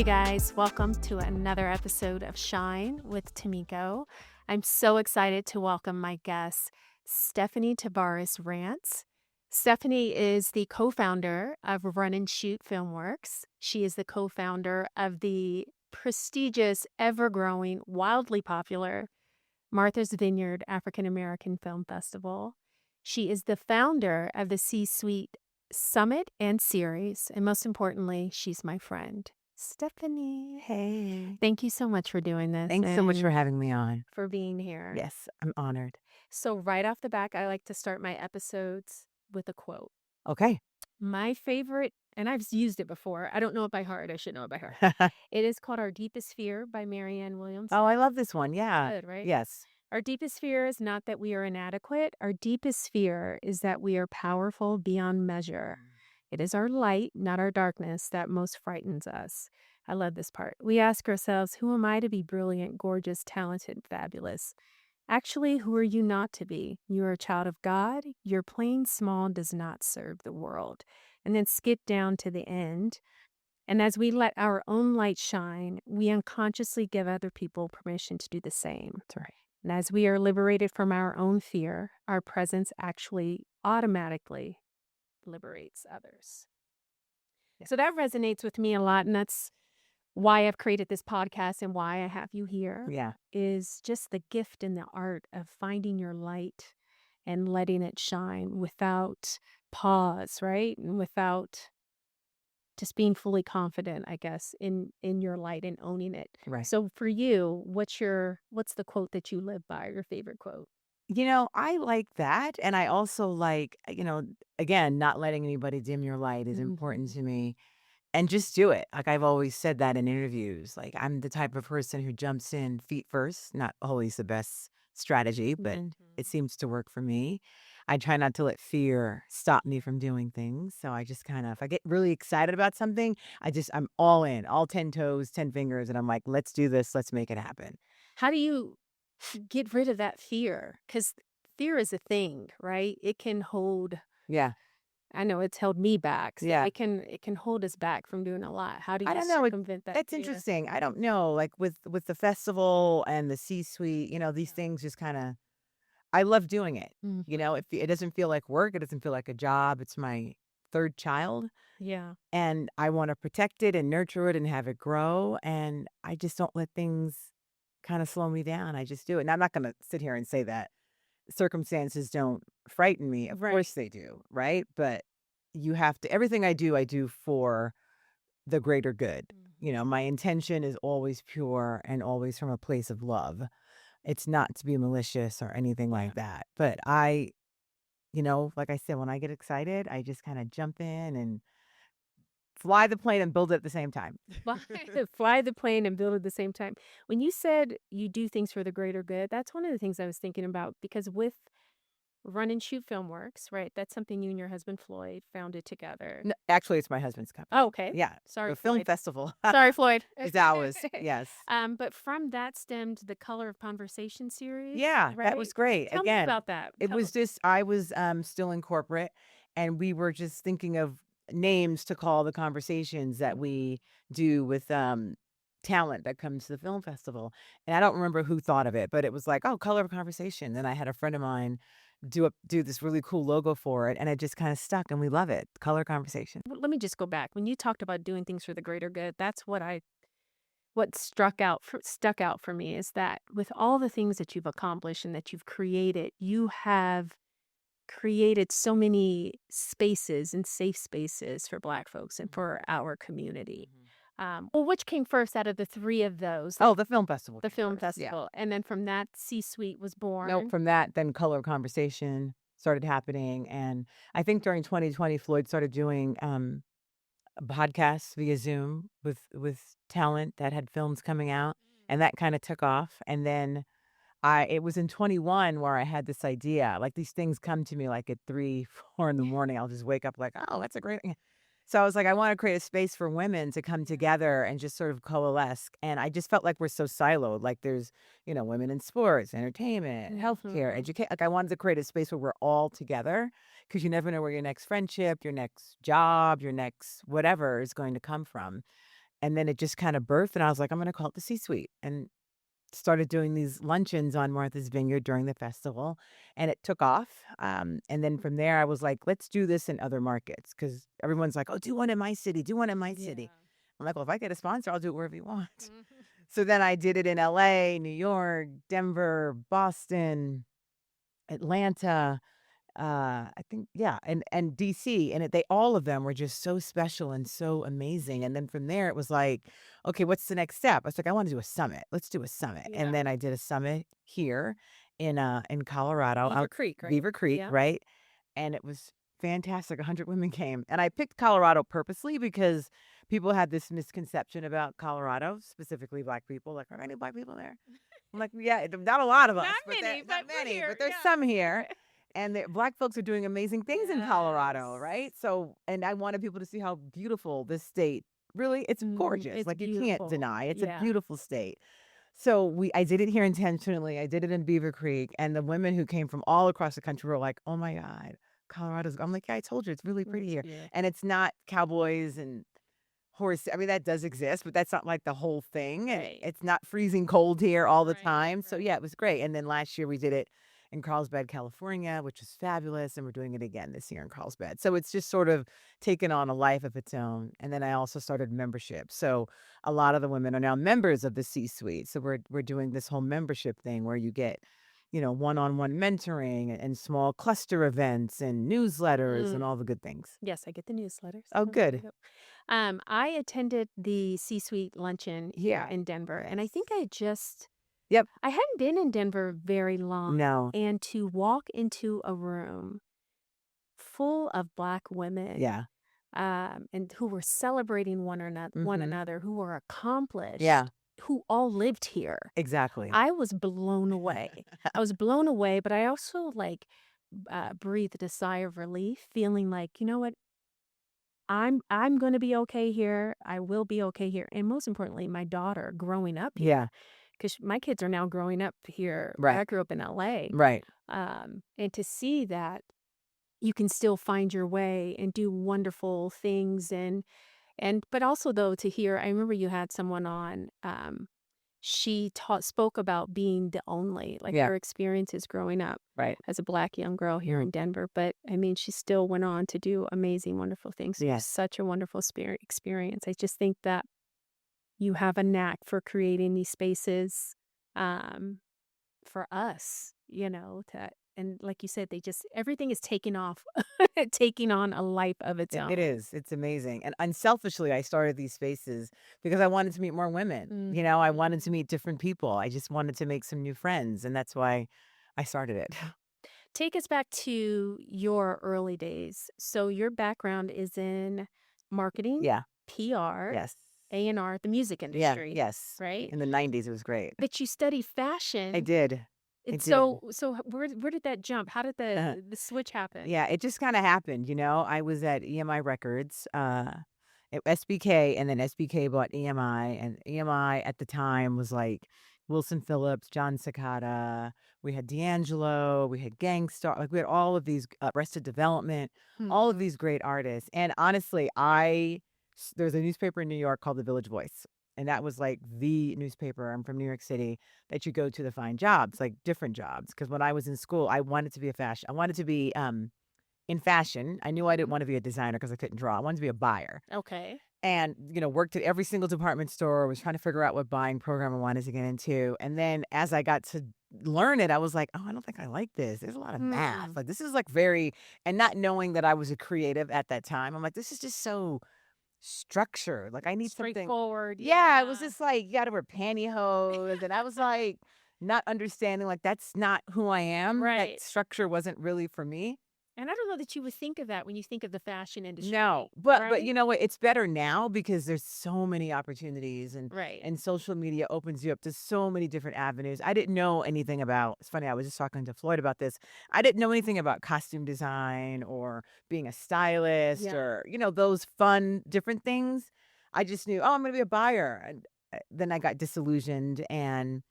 guys, welcome to another episode of Shine with Tamiko. I'm so excited to welcome my guest, Stephanie Tavares-Rance. Stephanie is the co-founder of Run and Shoot Filmworks. She is the co-founder of the prestigious, ever-growing, wildly popular Martha's Vineyard African American Film Festival. She is the founder of the C-Suite Summit and Series, and most importantly, she's my friend. Stephanie. Hey. Thank you so much for doing this. Thanks so much for and having me on. for being here. Yes, I'm honored. So right off the back, I like to start my episodes with a quote. Okay. My favorite, and I've used it before. I don't know it by heart. I should know it by heart. It is called Our Deepest Fear by Marianne Williams. Oh, I love this one. Yeah. Good, right? Yes. Our deepest fear is not that we are inadequate. Our deepest fear is that we are powerful beyond measure. It is our light, not our darkness, that most frightens us. I love this part. We ask ourselves, who am I to be brilliant, gorgeous, talented, fabulous? Actually, who are you not to be? You are a child of God. Your playing small does not serve the world. And then skip down to the end. And as we let our own light shine, we unconsciously give other people permission to do the same. That's right. And as we are liberated from our own fear, our presence actually automatically liberates others. Yeah. So that resonates with me a lot. And that's why I've created this podcast and why I have you here, Yeah. is just the gift and the art of finding your light and letting it shine without pause, right? And without just being fully confident, I guess, in your light and owning it. Right. So for you, what's the quote that you live by, your favorite quote? I like that. And I also like, again, not letting anybody dim your light is important to me. And just do it. Like I've always said that in interviews. Like I'm the type of person who jumps in feet first. Not always the best strategy, but it seems to work for me. I try not to let fear stop me from doing things. So I just if I get really excited about something, I'm all in, all 10 toes, 10 fingers. And I'm like, let's do this. Let's make it happen. How do you get rid of that fear? Because fear is a thing, right? It can hold. Yeah. I know it's held me back. So Yeah. it can hold us back from doing a lot. How do you I don't know. circumvent that That's fear? interesting. I don't know. Like with the festival and the C-suite, these things just I love doing it. Mhm. It doesn't feel like work. It doesn't feel like a job. It's my third child. Yeah. And I want to protect it and nurture it and have it grow. And I just don't let things kind of slow me down. I just do it. And I'm not going to sit here and say that circumstances don't frighten me. Of Right. course they do. Right. But you have to, everything I do for the greater good. My intention is always pure and always from a place of love. It's not to be malicious or anything like that. But like I said, when I get excited, I just kind of jump in and fly the plane and build it at the same time. Fly the plane and build at the same time. When you said you do things for the greater good, that's one of the things I was thinking about, because with Run and Shoot Filmworks, right? That's something you and your husband Floyd founded together. No, actually, it's my husband's company. Oh, okay. Yeah. Sorry, The film Floyd. festival. Sorry, Floyd. It's ours. Yes. But from that stemmed the Color of Conversation series. Yeah, right? that was great. Tell me Again, about that. it was just, I was still in corporate and we were just thinking of names to call the conversations that we do with talent that comes to the film festival. And I don't remember who thought of it, but it was like, oh, Color of Conversation. Then I had a friend of mine do this really cool logo for it, and it just kind of stuck, and we love it. Color Conversation. Let me just go back. When you talked about doing things for the greater good, that's what stuck out for me, is that with all the things that you've accomplished and that you've created, you have created so many spaces and safe spaces for Black folks and for our community. Well, which came first out of the three of those? Oh, the film festival. The film first, yeah. festival. And then from that, C-Suite was born. No, from that, then Color of Conversation started happening. And I think during 2020, Floyd started doing podcasts via Zoom with talent that had films coming out. And that kind of took off. And then it was in 21 where I had this idea. Like these things come to me like at 3, 4 in the morning. I'll just wake up like, oh, that's a great thing. So I was like, I want to create a space for women to come together and just sort of coalesce. And I just felt like we're so siloed. Like there's, women in sports, entertainment, healthcare, education. Like I wanted to create a space where we're all together, because you never know where your next friendship, your next job, your next whatever is going to come from. And then it just kind of birthed, and I was like, I'm going to call it the C-suite. And started doing these luncheons on Martha's Vineyard during the festival, and it took off. And then from there, I was like, let's do this in other markets because everyone's like, oh, do one in my city, do one in my city. I'm like, well, if I get a sponsor, I'll do it wherever you want. Mhm. So then I did it in LA, New York, Denver, Boston, Atlanta, I think, yeah, and DC, and they all of them were just so special and so amazing. And then from there, it was like, okay, what's the next step? I was like, I want to do a summit. Let's do a summit. And Yeah. then I did a summit here in Colorado, Beaver out Creek, right? Beaver Creek, Yeah. right? And it was fantastic. 100 women came, and I picked Colorado purposely because people had this misconception about Colorado, specifically Black people. Like, are there any Black people there? I'm like, yeah, not a lot of us, Not but many, not but we're many, here. but there's Yeah. some here. And Black folks are doing amazing things in Colorado, Yes. right? So, and I wanted people to see how beautiful this state really, it's gorgeous. It's Like you can't beautiful. deny it's a Yeah. beautiful state. So I did it here intentionally. I did it in Beaver Creek, and the women who came from all across the country were like, "Oh my God, Colorado's." I'm like, "Yeah, I told you, it's really pretty It's here." beautiful. And it's not cowboys and horse. I mean, that does exist, but that's not like the whole thing. And Right. it's not freezing cold here all the Right, time. So right. yeah, it was great. And then last year we did it in Carlsbad, California, which was fabulous. And we're doing it again this year in Carlsbad. So it's just sort of taken on a life of its own. And then I also started membership. So a lot of the women are now members of the C-suite. So we're doing this whole membership thing where you get, one-on-one mentoring and small cluster events and newsletters and all the good things. Yes, I get the newsletters. Oh, Yep, good. yep. I attended the C-suite luncheon here Yeah. in Denver, and I Yes. think Yep. I hadn't been in Denver very long, No. and to walk into a room full of Black women, Yeah. and who were celebrating one Mhm. another, who were accomplished, Yeah, who all lived here. exactly. I was blown away. I was blown away, but I also breathed a sigh of relief, feeling like, you know what, I'm going to be okay here. I will be okay here. And most importantly, my daughter growing up here, Yeah, because my kids are now growing up here. right, I grew up in LA. right. And to see that you can still find your way and do wonderful things and but also though to hear, I remember you had someone on, she spoke about being the only, like Yeah, her experiences growing up right. as a Black young girl here in Denver. But I mean, she still went on to do amazing, wonderful things. It was Yes. such a wonderful experience. I just think that you have a knack for creating these spaces, um, for us, to, and like you said, everything is taking off, taking on a life of its It own. is. It's amazing. And unselfishly, I started these spaces because I wanted to meet more women. I wanted to Mhm. meet different people. I just wanted to make some new friends, and that's why I started it. Take us back to your early days. So your background is in marketing, Yeah. PR, Yes. A&R, the music Yeah. industry, Yes. right? In the 90s, it was great. But you study I fashion. did. I It's did. where did that jump? How did the switch happen? Yeah, it just kinda happened, I was at EMI Records, at SBK, and then SBK bought EMI, and EMI at the time was, like, Wilson Phillips, John Cicada, we had D'Angelo, we had Gangstar, like, we had all of these, Arrested Development, all of Mhm. these great artists, and honestly, there's a newspaper in New York called The Village Voice, and that was, like, the newspaper, I'm from New York City, that you go to find jobs, like, different jobs. Because when I was in school, I wanted to be I wanted to be, in fashion. I knew I didn't Mhm. wanna be a designer because I couldn't draw. I wanted to be a buyer, Okay. and, worked at every single department store, was trying to figure out what buying program I wanted to get into, and then as I got to learn it, I was like, "Oh, I don't think I like this. There's a lot of math." Mm. Like, this is, like, very, and not knowing that I was a creative at that time, I'm like, "This is just so structured." Like, I need something. Straightforward. Yeah, it was Yeah. just like, you gotta wear pantyhose, and I was like, not understanding, like, that's not who I am. That Right. structure wasn't really for me. And I don't know that you would think of that when you think of the fashion No, industry, but right? you know what? It's better now because there's so many opportunities, and Right. social media opens you up to so many different avenues. I didn't know anything about. It's funny, I was just talking to Floyd about this. I didn't know anything about costume design or being a stylist Yeah. or, those fun different things. I just knew, oh, I'm going to be a buyer. And then I got disillusioned and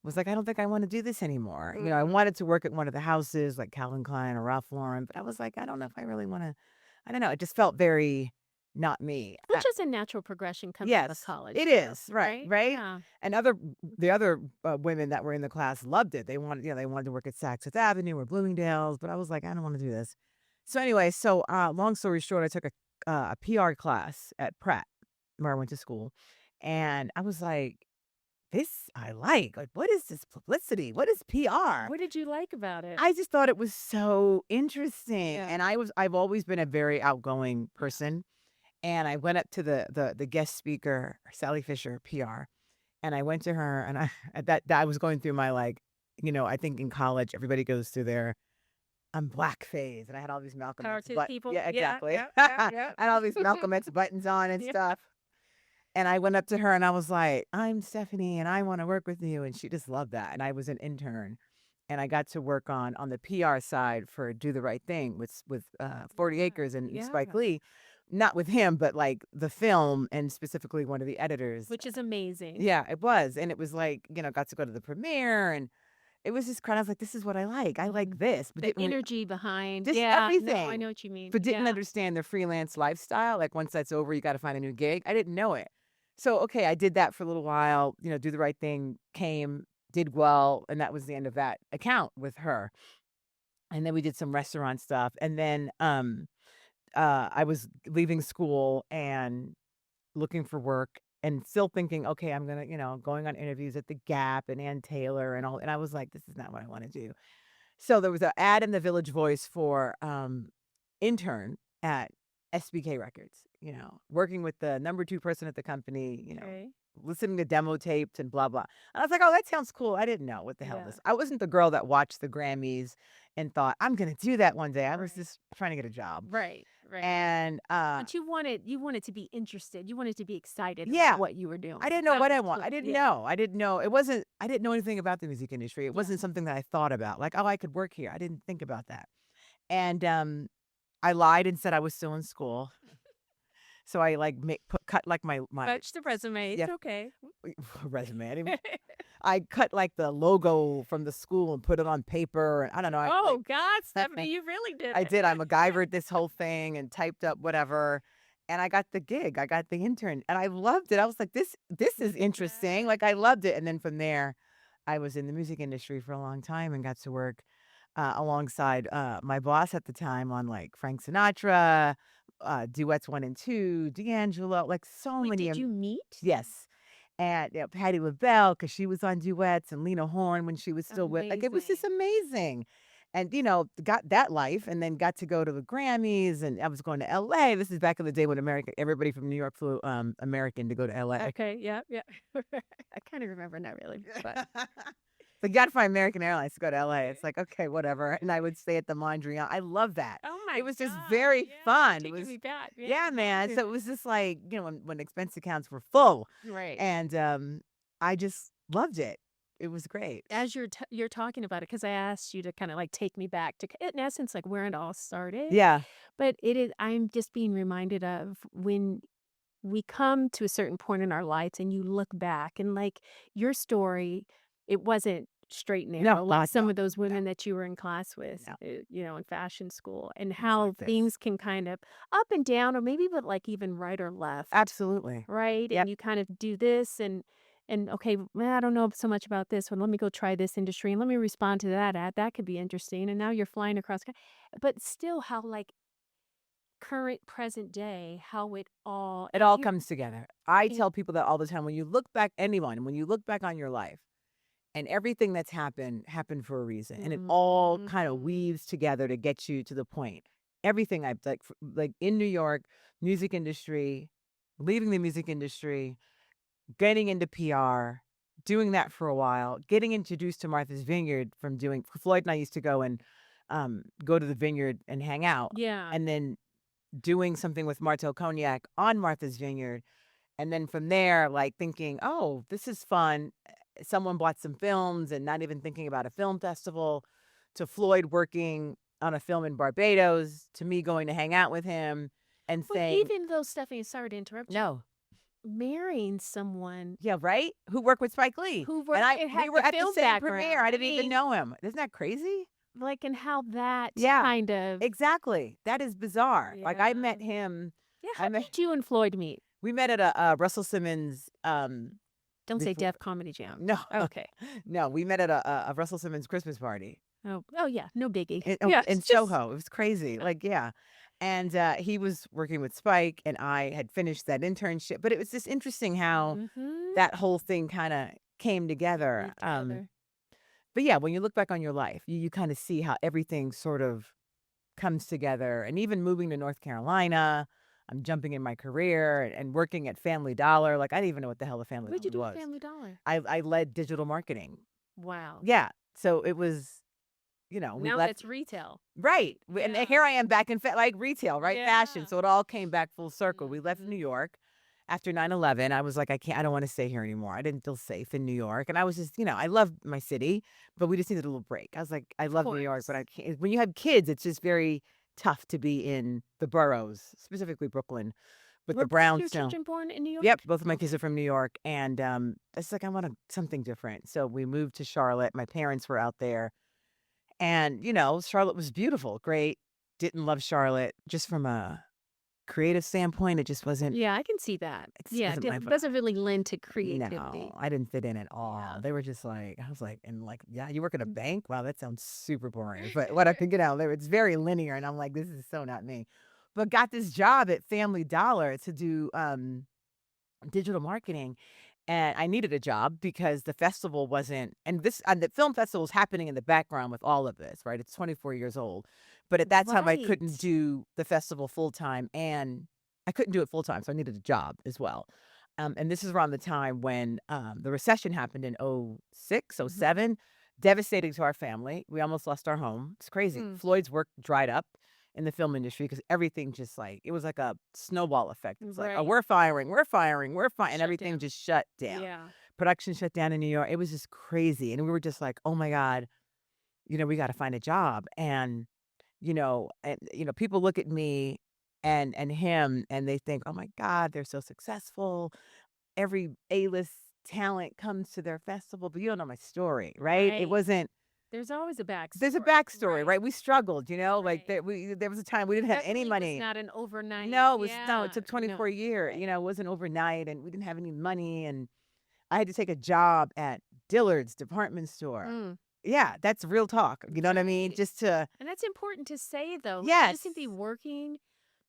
was like, I don't think I want to do this anymore. I Mm. wanted to work at one of the houses like Calvin Klein or Ralph Lauren, but I was like, I don't know if I really want to. I don't know. It just felt very not me. Which is a natural progression coming out of Yes, college. it too, is. Right. Right. Yeah. And the other women that were in the class loved it. They wanted, they wanted to work at Saks Fifth Avenue or Bloomingdale's, but I was like, I don't want to do this. So anyway, long story short, I took a PR class at Pratt, where I went to school, and I was like, this I like what is this publicity? What is PR? What did you like about it? I just thought it was so interesting, Yeah. and I've always been a very outgoing person, and I went up to the guest speaker, Sally Fisher, PR, and I went to her, and I at that I was going through my, like, I think in college everybody goes through their black phase, and I had all these Malcolm Power X to the people. yeah, Yeah, exactly. yeah, yeah, yeah. I had all these Malcolm X buttons on and Yeah. stuff. And I went up to her and I was like, I'm Stephanie and I want to work with you. And she just loved that. And I was an intern and I got to work on the PR side for Do the Right Thing with 40 Acres and Spike Yeah. Lee. Not with him, but like the film and specifically one of the editors. Which is amazing. Yeah, it was. And it was like, got to go to the premiere and it was just kind of like, this is what I like. I like this. But The energy behind. just Yeah. everything. No, I know what you mean. But didn't Yeah. understand the freelance lifestyle. Like once that's over, you got to find a new gig. I didn't know it. So, okay, I did that for a little while, Do the Right Thing came, did well. And that was the end of that account with her. And then we did some restaurant stuff. And then I was leaving school and looking for work and still thinking, okay, I'm going to, going on interviews at the Gap and Ann Taylor and all. And I was like, this is not what I want to do. So there was an ad in the Village Voice for intern at SBK Records, working with the number 2 person at the company, Okay. listening to demo tapes and blah, blah. And I was like, oh, that sounds cool. I didn't know what the hell Yeah. this. I wasn't the girl that watched the Grammys and thought, I'm going to do that one day. I was Right. just trying to get a job. Right. Right. And But you wanted to be interested. You wanted to be excited Yeah. about what you were doing. I didn't know That what I was want. cool. I didn't Yeah. know. I didn't know. I didn't know anything about the music industry. It Yeah. wasn't something that I thought about. Like, oh, I could work here. I didn't think about that. And I lied and said I was still in school. So I like cut like my Fetch the resume. It's Yeah. okay. resume. I cut like the logo from the school and put it on paper. And I don't know. Oh, God, Stephanie, you really did I it. did. I MacGyvered this whole thing and typed up whatever. And I got the gig. I got the intern. And I loved it. I was like, this is interesting. Like I loved it. And then from there, I was in the music industry for a long time and got to work alongside my boss at the time on like Frank Sinatra, Duets 1 and 2, D'Angelo, like so Wait, many. did you meet? Yes. And Patti LaBelle, because she was on Duets, and Lena Horne when she was still with. Like, it was just amazing. And, got that life and then got to go to the Grammys. And I was going to LA. This is back in the day when everybody from New York flew American to go to LA. Okay, yeah, yeah. I kind of remember, not really, but So you got to find American Airlines to go to LA. It's like, okay, whatever. And I would stay at the Mondrian. I love that. oh my, It was just God, very yeah, fun. It taking was, me back. yeah, man. So it was just like, when expense accounts were full. Right. And I just loved it. It was great. As you're talking about it, because I asked you to kind of like take me back to, in essence, like where it all started. Yeah. But it is. I'm just being reminded of when we come to a certain point in our lives, and you look back, and like your story, it wasn't straight and narrow like God, some no, of those women that you were in class with, No. in fashion school, and how like this. things can kind of up and down, or maybe but like even right or left. Absolutely. Right? Yep. And you kind of do this and okay, well, I don't know so much about this one. Let me go try this industry and let me respond to that ad. That could be interesting. And now you're flying across, but still how like current present day, how it all comes together. I tell people that all the time. When you look back on your life and everything that's happened for a reason, and it all kind of weaves together to get you to the point. Everything I've like in New York, music industry, leaving the music industry, getting into PR, doing that for a while, getting introduced to Martha's Vineyard from doing Floyd and I used to go and go to the Vineyard and hang out. Yeah. And then doing something with Marteau Cognac on Martha's Vineyard. And then from there, like thinking, oh, this is fun. Someone bought some films and not even thinking about a film festival, to Floyd working on a film in Barbados, to me going to hang out with him and But saying, even though, Stephanie, sorry to interrupt you, no. marrying someone Yeah, right? Who worked with Spike Lee. who worked, And it had we were the at the film same background. premiere. I didn't I even mean, know him. Isn't that crazy? like, and how that Yeah. kind of, Exactly. That is bizarre. Like I met Yeah. him Yeah, how I met did you and Floyd meet? we met at a Russell Simmons Don't say before Def Comedy Jam. no Okay. no we met at a Russell Simmons Christmas party Oh yeah, no biggie. in Yes, just Soho. It was crazy, like yeah. And he was working with Spike, and I had finished that internship. But it was just interesting how mhm. that whole thing kind of came together. Weaved together. But yeah, when you look back on your life, you kind of see how everything sort of comes together. And even moving to North Carolina, I'm jumping in my career and working at Family Dollar. Like I didn't even know what the hell a Family What'd you Dollar do at was. Family Dollar? I led digital marketing. Wow. Yeah. So it was, we Now left that's retail. right. And Yeah. here I am back in like retail, right? Fashion. Yeah. So it all came back full circle. We left New Mhm. York after 9/11. I was like, I don't want to stay here anymore. I didn't feel safe in New York. And I was just, I love my city, but we just needed a little break. I was like, I Of love New York, but course. I can't. When you have kids, it's just very tough to be in the boroughs, specifically Brooklyn, with the Were both your brownstone. children born in New Yep, York? both of my kids are Okay. from New York, and it's like I want something different. So we moved to Charlotte. My parents were out there, and Charlotte was beautiful, great. Didn't love Charlotte just from a creative standpoint. It just wasn't. Yeah, I can see that. It just Yeah, wasn't my it vibe. doesn't really lend to No, creativity. I didn't fit in at all. Yeah. They were just like, I was like, and like, yeah, you work at a bank? Wow, that sounds super boring. But what I could get out there, it's very linear, and I'm like, this is so not me. But got this job at Family Dollar to do digital marketing. And I needed a job because the festival wasn't, and the film festival was happening in the background with all of this, right? It's 24 years old. But at that time, I couldn't Right. do the festival full time, and I couldn't do it full time. So I needed a job as well. And this is around the time when the recession happened in '06, Mhm. '07, devastating to our family. We almost lost our home. It's crazy. Mm. Floyd's work dried up in the film industry because everything just like it was like a snowball effect. It's like, oh, Right. we're firing, we're firing, we're firing, and Shut everything down. just shut down. Yeah. Production shut down in New York. It was just crazy, and we were just like, oh my god, we got to find a job. And people look at me and him, and they think, oh my god, they're so successful. Every A-list talent comes to their festival, but you don't know my story, right? It Right. wasn't. There's always a There's a backstory. backstory, Right. right? We struggled, like Right. there was a time we didn't have any Definitely was money. not an overnight. No, it Yeah. took 24 years. Right. It wasn't overnight, and we didn't have any money, and I had to take a job at Dillard's department store. Mm. Yeah, that's real talk. You know what I mean? Right. Just to And that's important to say, though. Like, you yes. can be working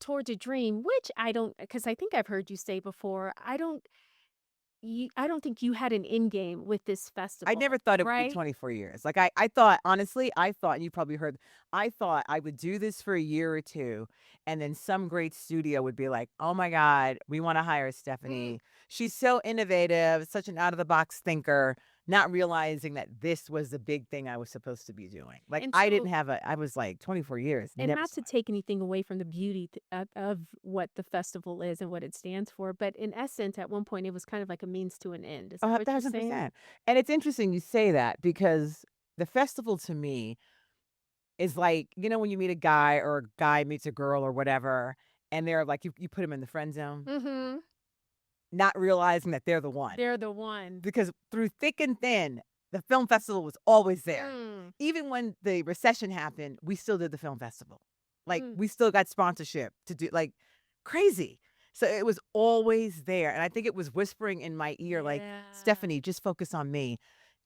towards a dream, which I don't, because I think I've heard you say before, I don't think you had an end game with this I never festival, thought it would be right? 24 years. Like I thought, honestly, I thought, and you probably heard, I thought I would do this for a year or two, and then some great studio would be like, oh my God, we want to hire Mm. Stephanie. She's so innovative, such an out of the box thinker, not realizing that this was the big thing I was supposed to be doing. Like And I didn't so, have I was like 24 years, and never not saw to it. take anything away from the beauty of what the festival is and what it stands for, but in essence, at one point, it was kind of like a means to an end. Is that A what you're thousand saying? percent. And it's interesting you say that because the festival to me is like, when you meet a guy or a guy meets a girl or whatever, and they're like, you put him in the friend zone, Mm-hmm. not realizing that they're the one. They're the one. Because through thick and thin, the film festival was always there. Mm. Even when the recession happened, we still did the film festival. Like, Mm. we still got sponsorship to do, like, crazy. So it was always there. And I think it was whispering in my ear, like, Yeah. Stephanie, just focus on me.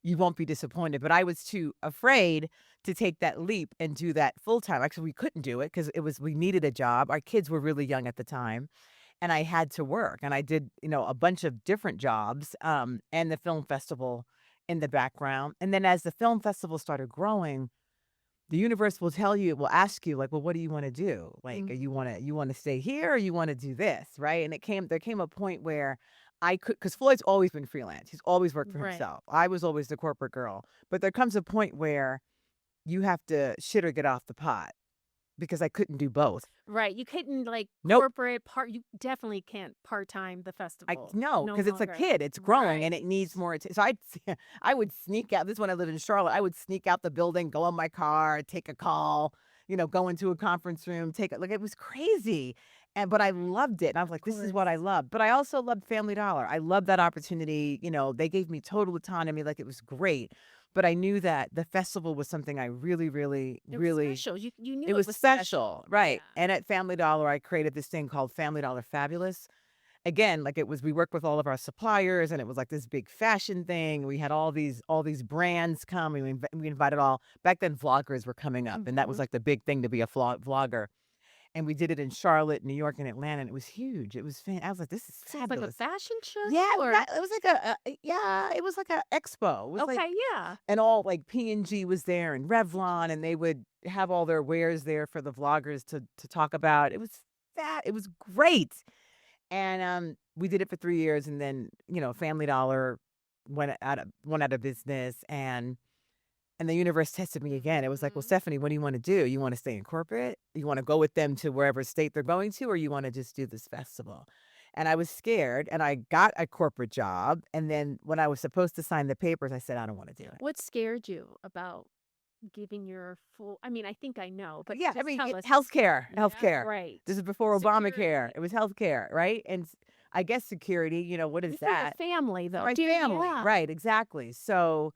You won't be disappointed. But I was too afraid to take that leap and do that full time. Actually, we couldn't do it because we needed a job. Our kids were really young at the time, and I had to work. And I did, a bunch of different jobs, and the film festival in the background. And then as the film festival started growing, the universe will tell you, it will ask you, like, well, what do you want to do? Like, Mm. you want to stay here or you want to do this? Right. And there came a point where I could, because Floyd's always been freelance. He's always worked for Right. himself. I was always the corporate girl. But there comes a point where you have to shit or get off the pot because I couldn't do both. Right. You couldn't like Nope. corporate part. You definitely can't part time the festival. No, No because it's a longer. kid. It's growing and it Right. needs more so I would sneak out. This is when I lived in Charlotte. I would sneak out the building, go in my car, take a call, go into a conference room, like it was crazy. But I loved it. And I was like, this is what I love. But I also loved Family Dollar. I loved that opportunity. They gave me total autonomy. Like, it was great. But I knew that the festival was something I really, really, It was really, special. You knew it it was was special. Right. Yeah. And at Family Dollar, I created this thing called Family Dollar Fabulous. Again, like, we worked with all of our suppliers, and it was like this big fashion thing. We had all these brands come, and we invited all. Back then, vloggers were coming up, and that was like the big thing to be a vlogger. And we did it in Charlotte, New York, and Atlanta, and it was huge. It was I was like, this is So it's like a fabulous. fashion show? Yeah, Or it was like it was like a expo. It was like, okay, yeah. and all like P&G was there, and Revlon, and they would have all their wares there for the vloggers to talk about. It was it was great. And we did it for 3 years, and then, Family Dollar went out of business, and the universe tested me again. It was like, well, Stephanie, what do you want to do? You want to stay in corporate? You want to go with them to wherever state they're going to, or you want to just do this festival? And I was scared, and I got a corporate job. And then when I was supposed to sign the papers, I said, I don't want to do it. What scared you about giving your full I mean, I think I know, but Yeah, I just mean, tell us. healthcare, Yeah, healthcare. right. This is before Security. Obamacare. It was healthcare, right? And I guess security, what is For that? the family, though. My family, Yeah. right? Exactly. So,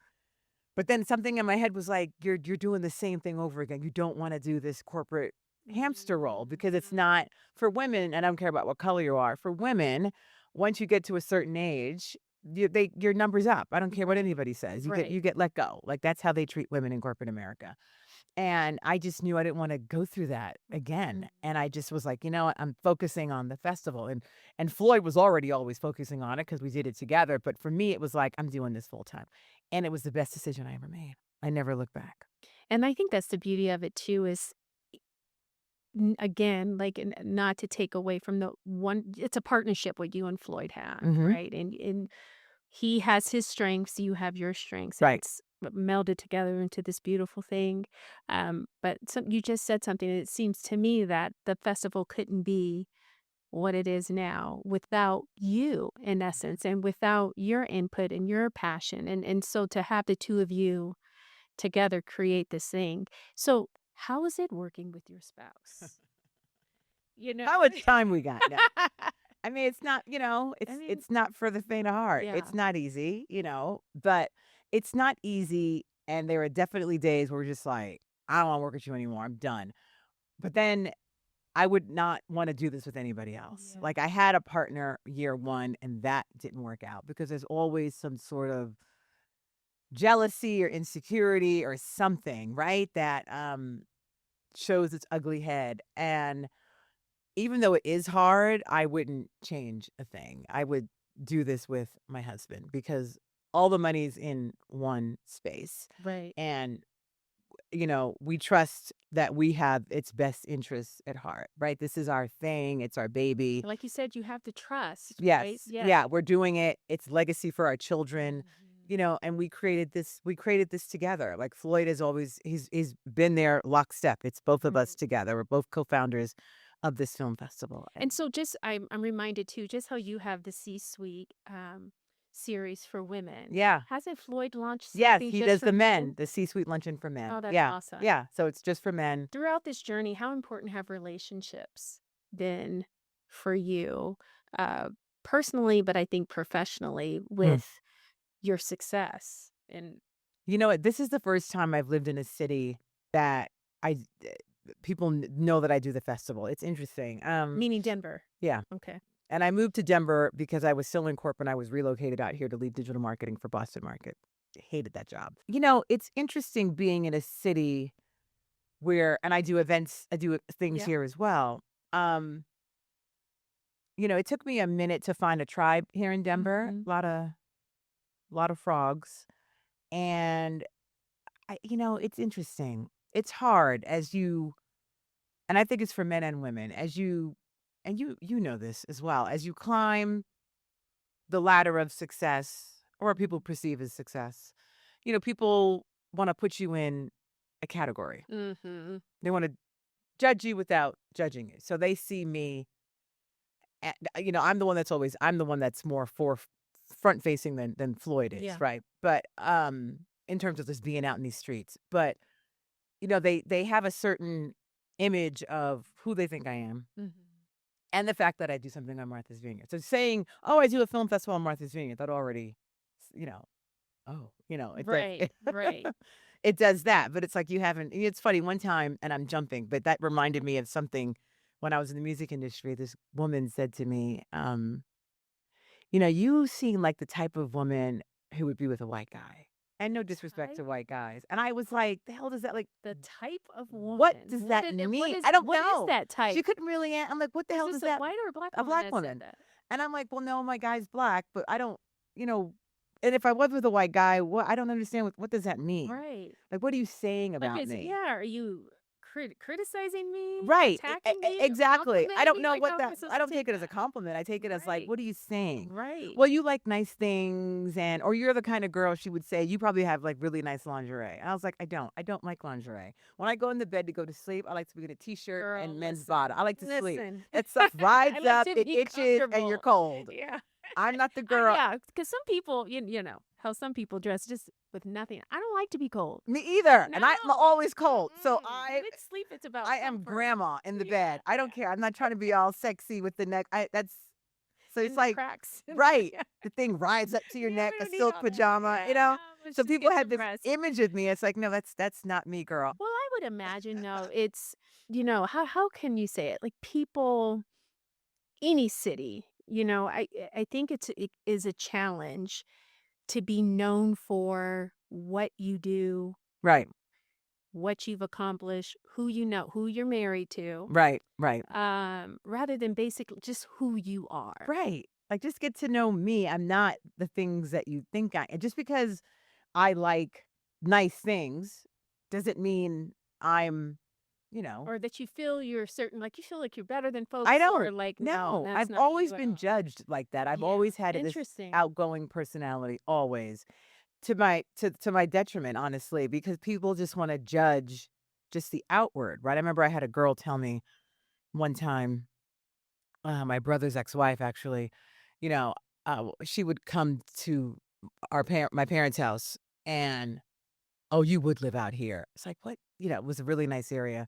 but then something in my head was like, you're doing the same thing over again. You don't want to do this corporate hamster roll, because it's not for women. And I don't care about what color you are. For women, once you get to a certain age, your numbers up. I don't care what anybody says. You get let go. Like, that's how they treat women in corporate America. And I just knew I didn't want to go through that again. And I just was like, you know what? I'm focusing on the festival. And Floyd was already always focusing on it because we did it together. But for me, it was like, I'm doing this full time. And it was the best decision I ever made. I never looked back. And I think that's the beauty of it too is again, like not to take away from the one it's a partnership what you and Floyd have, right? And he has his strengths, you have your strengths. And Right. it's melded together into this beautiful thing. But you just said something. It seems to me that the festival couldn't be what it is now without you, in essence, and without your input and your passion. And so to have the two of you together create this thing. So how is it working with your spouse? How much time we got now? I mean, it's not, I mean, it's not for the faint of heart. yeah. It's not easy, but it's not easy. And there are definitely days where we're just like, I don't want to work with you anymore. I'm done. But then I would not want to do this with anybody else. Yeah. Like, I had a partner year one, and that didn't work out because there's always some sort of jealousy or insecurity or something, right? That shows its ugly head. And even though it is hard, I wouldn't change a thing. I would do this with my husband because all the money's in one space. Right. And, we trust that we have its best interests at heart, right? This is our thing. It's our baby. Like you said, you have the trust. Yes. Right? Yeah, we're doing it. It's legacy for our children. And we created this together. Like, Floyd is always, he's been there lockstep. It's both of us together. We're both co-founders of this film festival. And so just I'm reminded too, just how you have the C-suite series for women. Yeah. Hasn't Floyd launched Yes, something he just does for the men? men, the C-suite luncheon for men. Oh, that's Yeah. awesome. Yeah. So it's just for men. Throughout this journey, how important have relationships been for you, personally, but I think professionally with your success? And You know what? This is the first time I've lived in a city that people know that I do the festival. It's interesting. meaning Denver. Yeah. Okay. And I moved to Denver because I was still in corporate. I was relocated out here to lead digital marketing for Boston Market. Hated that job. It's interesting being in a city where, and I do events, I do things Yeah. here as well. It took me a minute to find a tribe here in Denver. A lot of frogs. And it's interesting. It's hard and I think it's for men and women, and you know this as well, as you climb the ladder of success, or what people perceive as success. People want to put you in a category. They want to judge you without judging you. So they see me, I'm the one that's more front facing than Floyd is, Yeah. right? But in terms of just being out in these streets, but they have a certain image of who they think I am. and the fact that I do something on Martha's Vineyard. So saying, "Oh, I do a film festival on Martha's Vineyard," that already, you know, it does. Right, right. It does that, but it's like you haven't. It's funny. One time, and I'm jumping, but that reminded me of something when I was in the music industry. This woman said to me, "You seem like the type of woman who would be with a white guy." And no disrespect Type, to white guys. And I was like, "The hell does that like? the type of What woman. does What that is mean? I don't what is know." that She type? couldn't really. I'm like, "What the Is hell this does a that?" white or a black A woman black that said woman. that? And I'm like, "Well, no, my guy's black, but I don't, you know." And if I was with a white guy, I don't understand what does that mean? Right. Like, what are you saying Like, about me? are you criticizing me? Right. Attacking me? Exactly. I Complimenting don't me? know Like, what how am I that supposed I to don't take take it as a that? compliment. I take it as like, Right. what are you saying? Right. Well, you like nice things or you're the kind of girl she would say you probably have like really nice lingerie. And I was like, I don't. I don't like lingerie. When I go in the bed to go to sleep, I like to be in a t-shirt Girl, and men's listen. bottom. I like to sleep. Listen. That stuff I rides like up, to it be itches, and you're comfortable. cold. Yeah. I'm not the girl. Yeah, because some people, you know, how some people dress just with nothing. I don't like to be cold. Me either. And I'm No. always cold. So When it's sleep, it's about I am comfort. grandma in the Yeah, bed. I don't care. I'm not trying to be all sexy with the neck. So and it's the like, cracks. right. Yeah. The thing rides up to your Yeah, neck, we a don't need silk all that. pajama, Yeah, no, let's So just people get have some this rest. image of me. It's like, no, that's not me, girl. Well, I would imagine, no, it's, how can you say it? Like people, any city, I think it is a challenge to be known for what you do, Right. what you've accomplished, who you're married to, Right. Right. rather than basically just who you are. Right. Like just get to know me. I'm not the things that you think I am. Just because I like nice things doesn't mean I'm, you know, Or that you feel you're certain, like you feel like you're better than I folks, or don't. like, no, No, that's I've not always you at been all. judged like that. I've Yeah, always had this interesting. outgoing personality, always to my detriment, honestly, because people just want to judge just the outward, right? I remember I had a girl tell me one time, my brother's ex-wife, actually, you know, she would come to my parents' house, and oh, you would live out here. It's like what? It was a really nice area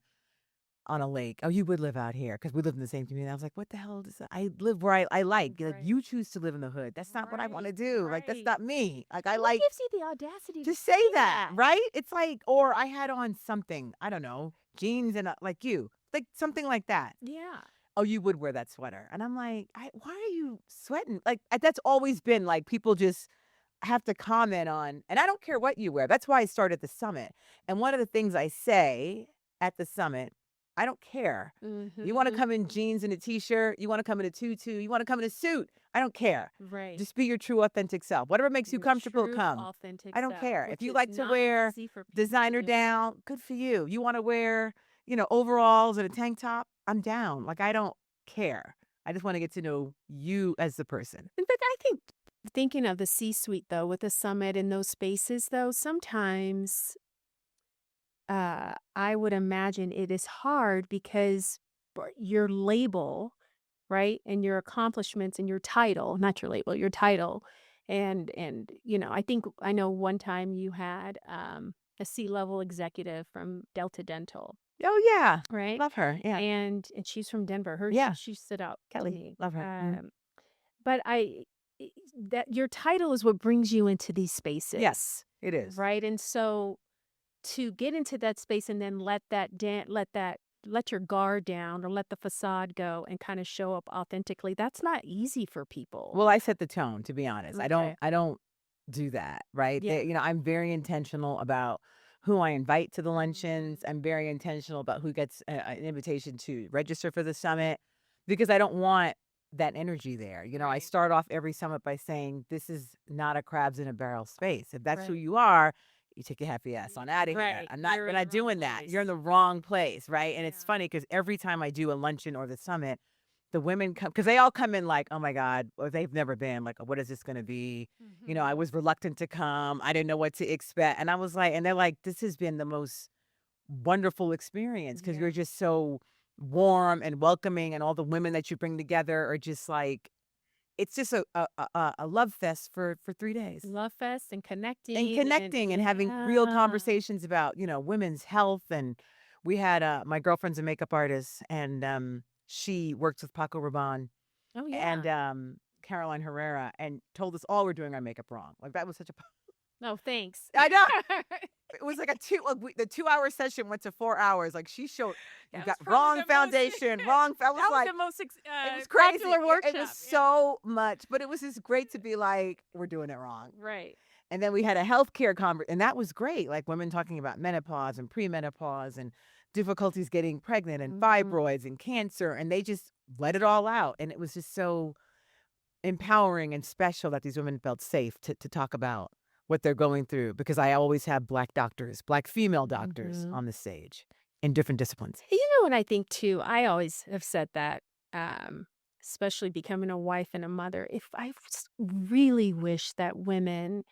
on a lake. "Oh, you would live out here because we live in the same community." I was like, "What the hell does that I live where I like." Like, Right. you choose to live in the hood. That's not what I wanna Right, do. Like, that's right. not me. Like, I What like gives you the audacity to to say say that, that? right? It's like or I had on something, I don't know, jeans and, like you, like, something like that. Yeah. "Oh, you would wear that sweater." And I'm like, why are you sweating?" Like, that's always been, like, people just have to comment on and I don't care what you wear. That's why I started the summit. And one of the things I say at the summit, I don't care. You wanna Mm-hmm. come in jeans and a t-shirt, you wanna come in a tutu, you wanna come in a suit, I don't care. Right. Just be your true authentic self. Whatever makes you Your comfortable, true, come. authentic I don't self, care. If which you is like to not wear easy for people designer to do. down, good for you. You wanna wear, overalls and a tank top, I'm down. Like, I don't care. I just wanna get to know you as the person. But I think thinking of the C-suite though, with the summit in those spaces though, sometimes I would imagine it is hard because your label, right, and your accomplishments and your title, not your label, your title, and I know one time you had a C-level executive from Delta Dental, Oh, yeah. right, Love her. Yeah. and she's from Denver. Yeah. She stood out to Kelly. me. Love her. Mhm. But that your title is what brings you into these Yes, spaces, it is. right? And so to get into that space and then let your guard down or let the facade go and kind of show up authentically, that's not easy for people. Well, I set the tone, to be honest. I don't Okay. I don't do that, right? Yeah. I'm very intentional about who I invite to the luncheons. Mhm. I'm very intentional about who gets an invitation to register for the summit because I don't want that energy there. I Right. start off every summit by saying this is not a crabs in a barrel space. If that's who Right. you are, you take your happy ass on out of here. Right. I'm not You're we're in the not wrong doing that. You're in place. the wrong place, right? And it's Yeah. funny because every time I do a luncheon or the summit, the women come because they all come in like, "Oh my God," or they've never been like, "What is this gonna be?" I Mhm. was reluctant to come. I didn't know what to expect. And I was like, and they're like, "This has been the most wonderful experience because you're Yeah. just so warm and welcoming, and all the women that you bring together are just like, it's just a love fest for 3 days." Love fest and And connecting and connecting and having real yeah. conversations about, women's health. And we had my girlfriend's a makeup artist, and She works with Paco Rabanne Oh, yeah. and Caroline Herrera, and told us all we're doing our makeup wrong. Like that was such a No, thanks. I know. It was like the 2-hour session went to 4 hours. Like she showed you That got was probably wrong the most foundation, wrong. I was that was like, the most it was crazy. popular It workshop. was Yeah. so much, but it was just great to be like, we're doing it wrong. Right. And then we had a healthcare conference, and that was great. Like women talking about menopause and premenopause and difficulties getting pregnant and fibroids and cancer, and they just let it all out. And it was just so empowering and special that these women felt safe to talk about what they're going through, because I always have Black doctors, Black female doctors on the stage in different disciplines. You know what I think too? I always have said that, especially becoming a wife and a mother, if I really wish that women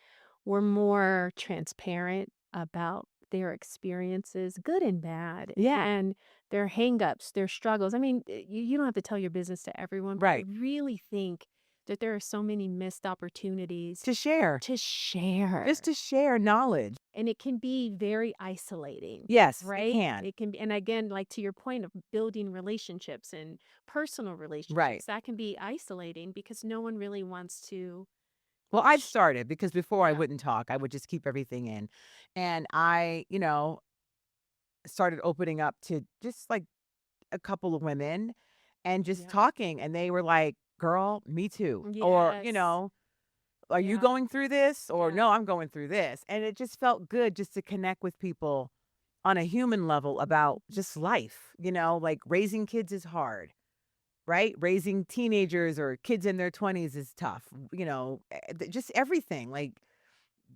were more transparent about their experiences, good and bad, Yeah. and their hangups, their struggles. I mean, you don't have to tell your business to everyone, but I Right. really think that there are so many missed opportunities To share. to share. Just to share knowledge. And it can be very isolating. Yes, it Right? can. It can be, and again, like to your point of building relationships and personal Right. relationships, that can be isolating because no one really wants to. Well, I've started, because before I Yeah. wouldn't talk. I would just keep everything in. And I, started opening up to just like a couple of women and just Yeah. talking. And they were like, girl, me too. Or, Yes. are you Yeah. going through this? Or Yeah. no, I'm going through this. And it just felt good just to connect with people on a human level about just life. Like raising kids is hard, right? Raising teenagers or kids in their 20s is tough. Just everything. Like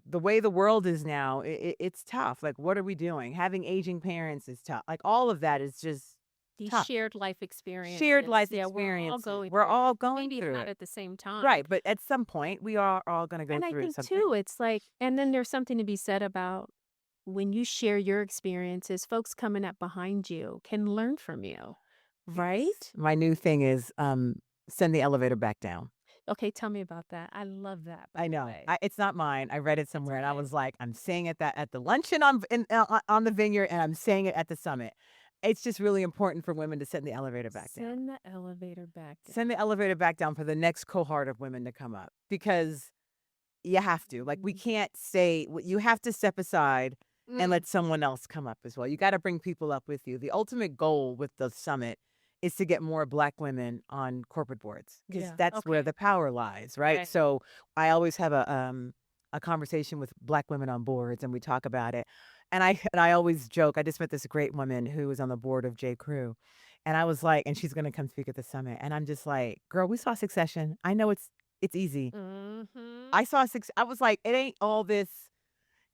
the way the world is now, it's tough. Like, what are we doing? Having aging parents is tough. Like all of that is just These tough. shared life experiences. Shared life Yeah, we're all experiences. going We're through it. all going Maybe through not it. at the same time. Right. But at some point, we are all going to go And I through think something. too, it's like, and then there's something to be said about when you share your experiences, folks coming up behind you can learn from you. Right? Yes. My new thing is send the elevator back down. Okay, tell me about that. I love that. By I the know. way. It's not mine. I read it somewhere, and I okay. was like, I'm saying it that at the luncheon on the Vineyard, and I'm saying it at the summit. It's just really important for women to send the elevator back down. Send the elevator back down. Send the elevator back down for the next cohort of women to come up, because you have to. Like, we can't say, you have to step aside and let someone else come up as well. You got to bring people up with you. The ultimate goal with the summit is to get more Black women on corporate boards, because Yeah, that's where okay. the power lies, right? Right. So I always have a conversation with Black women on boards, and we talk about it. And I always joke. I just met this great woman who was on the board of J. Crew, and I was like, and she's gonna come speak at the summit, and I'm just like, girl, we saw Succession. I know it's easy. I saw I was like, it ain't all this.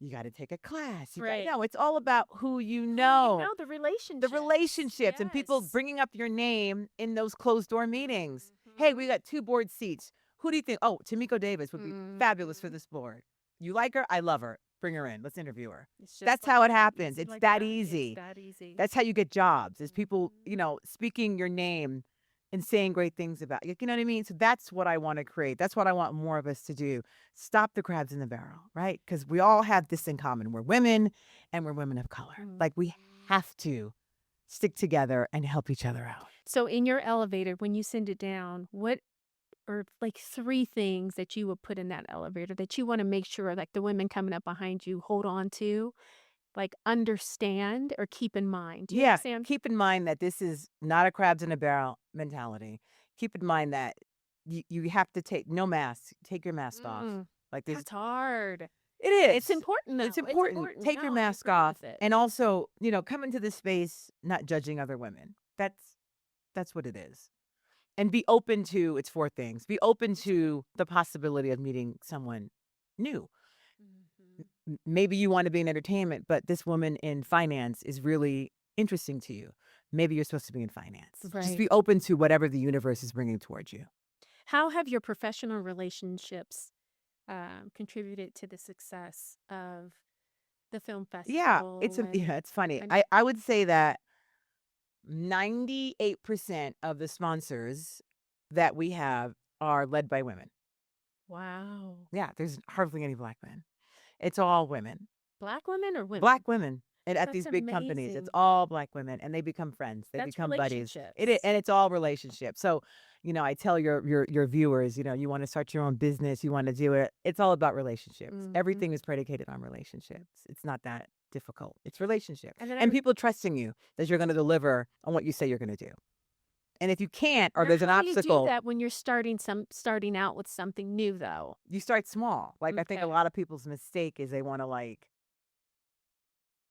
You got to take a class. Right. No, it's all about who you You know. know, the relationships. The relationships and people Yes. bringing up your name in those closed door meetings. Hey, we got 2 board seats. Who do you think? Oh, Tamiko Davis would be fabulous for this board. You like her? I love her. Bring her in. Let's interview her. It's just That's like how it that, happens. easy It's like that that. easy. It's that easy. That's how you get jobs. Is people, speaking your name and saying great things about you. You know what I mean? So that's what I want to create. That's what I want more of us to do. Stop the crabs in the barrel, right? Because we all have this in common. We're women, and we're women of color. Like, we have to stick together and help each other out. So in your elevator, when you send it down, what are like 3 things that you would put in that elevator that you want to make sure like the women coming up behind you hold on to, like understand or keep in mind? Do you understand? Keep in mind that this is not a crabs in a barrel mentality. Keep in mind that you have to take no mask. Take your mask off. Like this. That's hard. It is. It's important though. It's important. Take your No, I mask agree off, with it. and also, come into this space not judging other women. That's what it is. And be open to, it's 4 things. Be open to the possibility of meeting someone new. Maybe you want to be in entertainment, but this woman in finance is really interesting to you. Maybe you're supposed to be in finance. Just Right. be open to whatever the universe is bringing towards you. How have your professional relationships contributed to the success of the film festival? It's funny. and- I would say that 98% of the sponsors that we have are led by women. Wow. Yeah, there's hardly any Black men. It's all women. Black women or women? Black women. And at That's these big companies, it's amazing. all Black women, and they become friends. They That's become buddies. relationships. And it's all relationships. So, I tell your viewers, you want to start your own business, you want to do it. It's all about relationships. Mhm. Everything is predicated on relationships. It's not that difficult. It's relationship. And then And people trusting you that you're going to deliver on what you say you're going to do. And if you can't, or Now, there's an how do you do obstacle, that when you're starting out with something new, though? you start small. Like, I think a Okay. lot of people's mistake is they want to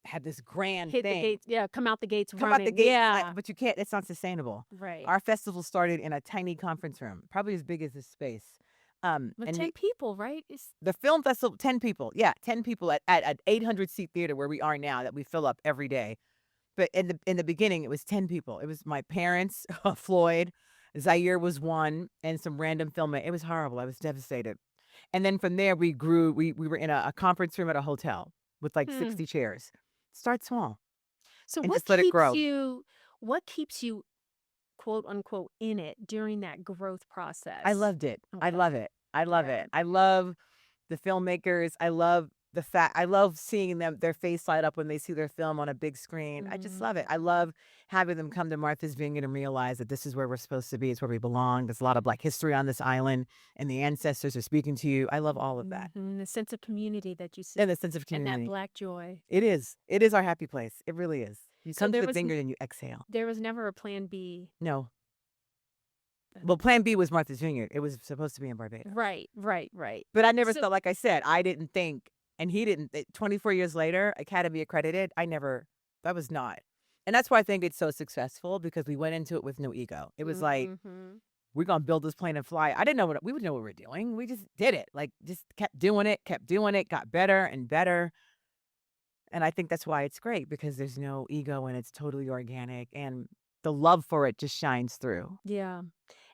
have this grand Hit the thing. gates. Yeah, come out the gates Come out the running. gate, Yeah. but you can't. It's not sustainable. Right. Our festival started in a tiny conference room, probably as big as this space. With And 10 people, right? the film festival, 10 people. Yeah, 10 people at an 800-seat theater where we are now that we fill up every day. But in the beginning, it was 10 people. It was my parents, Floyd, Zaire was one, and some random filmmaker. It was horrible. I was devastated. And then from there, we grew. We were in a conference room at a hotel with like Hmm. 60 chairs. Start small So and just let it grow. what keeps you, quote unquote, in it during that growth process? I loved it. I Okay. love it. I love Okay. it. I love the filmmakers. I love I love seeing their face light up when they see their film on a big screen. I just love it. I love having them come to Martha's Vineyard and realize that this is where we're supposed to be. It's where we belong. There's a lot of Black history on this island, and the ancestors are speaking to you. I love all of that. The sense of community that you see. And the sense of And that community. Black joy. It is. It is our happy place. It really is. You So come to there the was vineyard and you exhale. There was never a plan B. No. Well, plan B was Martha's Vineyard. It was supposed to be in Barbados. Right. But I never So- thought, like I said, I didn't think, and he didn't, 24 years later, Academy accredited, that was not. And that's why I think it's so successful, because we went into it with no ego. It was like, we're going to build this plane and fly. I didn't know we would know what we were doing. We just did it. Like, just kept doing it, got better and better. And I think that's why it's great, because there's no ego and it's totally organic, and the love for it just shines through. Yeah.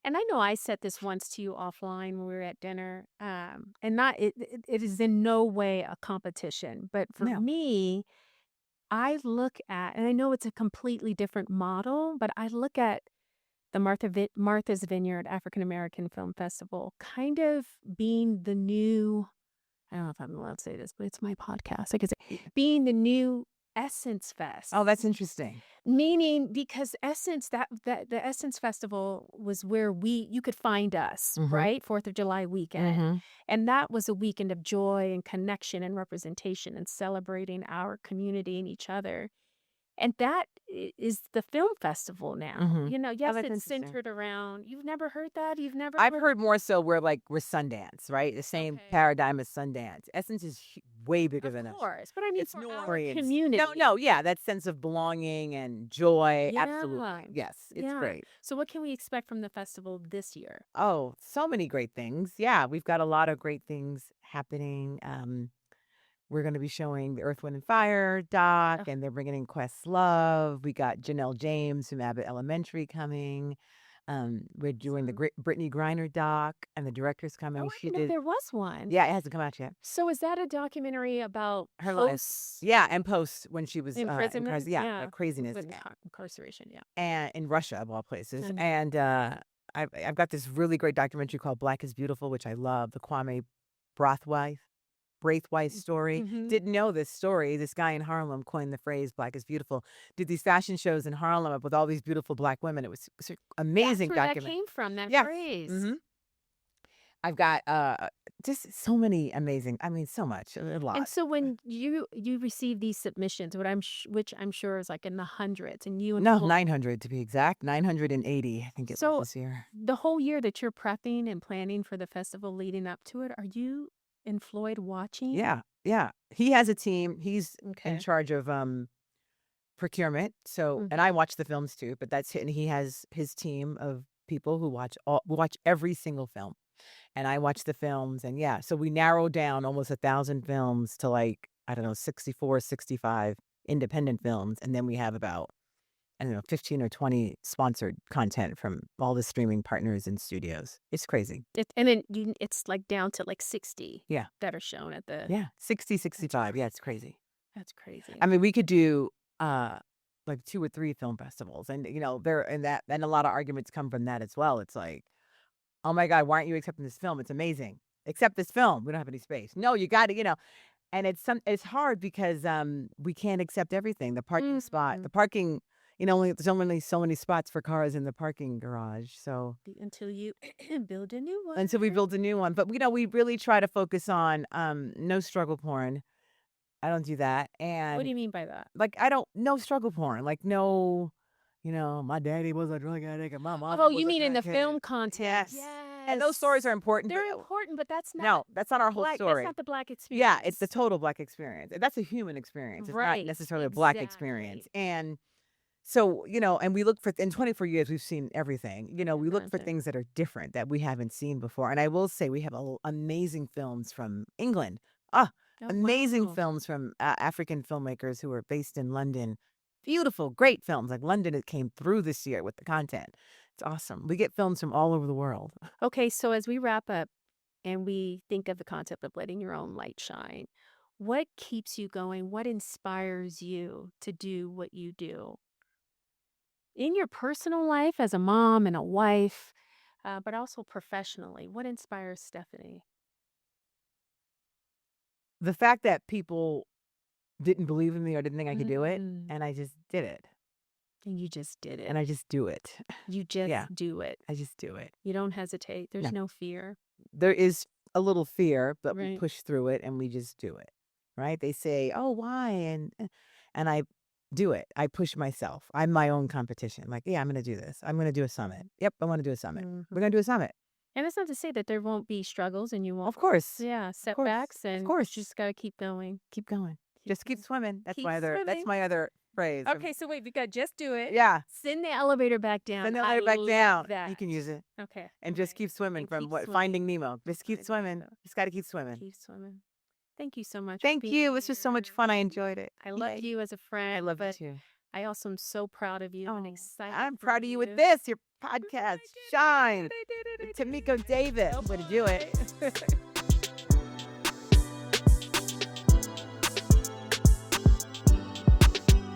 And I know I said this once to you offline when we were at dinner, and it is in no way a competition, but for No. me, I look at, and I know it's a completely different model, but I look at the Martha's Vineyard African American Film Festival kind of being the new, I don't know if I'm allowed to say this, but it's my podcast. I could say being the new Essence Fest. Oh, that's interesting. Meaning, because Essence, that the Essence Festival was where you could find us, right? 4th of July weekend. And that was a weekend of joy and connection and representation and celebrating our community and each other. And that is the film festival now. Yes, that's it's interesting. centered around, you've never heard that? I've heard more so we're Sundance, right? The same Okay. paradigm as Sundance. Essence is way bigger than Of us. course, but I mean It's for New our Orleans. community. No, yeah, that sense of belonging and joy. Absolutely. Yeah. Yes, it's Yeah. great. So what can we expect from the festival this year? Oh, so many great things. Yeah, we've got a lot of great things happening. We're going to be showing the Earth, Wind, and Fire doc, and they're bringing in Questlove. We got Janelle James from Abbott Elementary coming. We're doing the Brittany Griner doc, and the director's coming. Oh, I didn't know there was one. Yeah, it hasn't come out yet. So is that a documentary about Her life. post Yeah, and post when she was imprisonment? craziness, With incarceration, yeah. and in Russia of all places. And- And I've got this really great documentary called Black is Beautiful, which I love. The Kwame Braithwaite story. Didn't know this story. This guy in Harlem coined the phrase "Black is beautiful." Did these fashion shows in Harlem with all these beautiful Black women. It was an amazing That's where document. that came from, that Yeah. phrase. I've got just so many amazing. I mean, so much, a lot. And so when you receive these submissions, which I'm sure is like in the hundreds, and you No, employ 900 to be exact. 980, I think it So- was this year. the whole year that you're prepping and planning for the festival leading up to it, are you and Floyd watching? Yeah. He has a team. He's Okay. in charge of procurement. So, and I watch the films too, but and he has his team of people who watch every single film. And I watch the films, and yeah, so we narrowed down almost 1,000 films to 64, 65 independent films, and then we have about 15 or 20 sponsored content from all the streaming partners and studios. It's crazy. And then it's like down to like 60 Yeah. that are shown at the. Yeah, 60, 65. Yeah, it's crazy. That's crazy. I mean, we could do like 2 or 3 film festivals, and and a lot of arguments come from that as well. It's like, oh my God, why aren't you accepting this film? It's amazing. Accept this film. We don't have any space. No, you got to, And it's hard because we can't accept everything. The parking spot, Mhm. the parking, there's only so many spots for cars in the parking garage. So Until you build a new one. until we build a new one, but we really try to focus on no struggle porn. I don't do that. What And do you mean by that? like no struggle porn. Like no, my daddy was a drug addict and my mom Oh, was you a mean in the crackhead. film content? Yes. And those stories are important. They're but important, but that's no, not that's not our whole black. story. That's not the black experience. Yeah, it's the total black experience. That's a human experience. It's not Right, necessarily a black experience. exactly. And so, and we look for, in 24 years, we've seen everything. We look for Imagine. things that are different that we haven't seen before. And I will say we have amazing films from England. Oh, Amazing wow. films from African filmmakers who are based in London. Beautiful, great films. Like London, it came through this year with the content. It's awesome. We get films from all over the world. Okay, so as we wrap up and we think of the concept of letting your own light shine, what keeps you going? What inspires you to do what you do? In your personal life as a mom and a wife, but also professionally, what inspires Stephanie? The fact that people didn't believe in me or didn't think I could do it, Mm. and I just did it. And you just did it. And I just do it. You just Yeah. do it. I just do it. You don't hesitate. There's No. no fear. There is a little fear, but we Right. push through it and we just do it. Right? They say, "Oh, why?" And I do it. I push myself. I'm my own competition. Like, yeah, I'm going to do this. I'm going to do a summit. Yep, I want to do a summit. Mhm. We're going to do a summit. And it's not to say that there won't be struggles and you won't, Of course. yeah, Of course. setbacks, and Of course. you just got to keep going. Keep going. Just keep going. swimming. That's Keep my other swimming. phrase. Okay, so wait, we got just do it. Yeah. Send the elevator back down. Send the I elevator back love down. that. You can use it. Okay. And just keep swimming And from keep what swimming. Finding Nemo. Just keep Finding swimming. Nemo. Just got to keep swimming. Keep swimming. Thank you so much. Thank for you. being This was so much here. fun. I enjoyed it. I love Yay. you as a friend. I love you but too. I also am so proud of you and excited. I'm for proud of you with this, your podcast, Shine. I did it. with Tamiko Davis. Oh, Way to do it.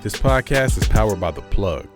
This podcast is powered by The Plug.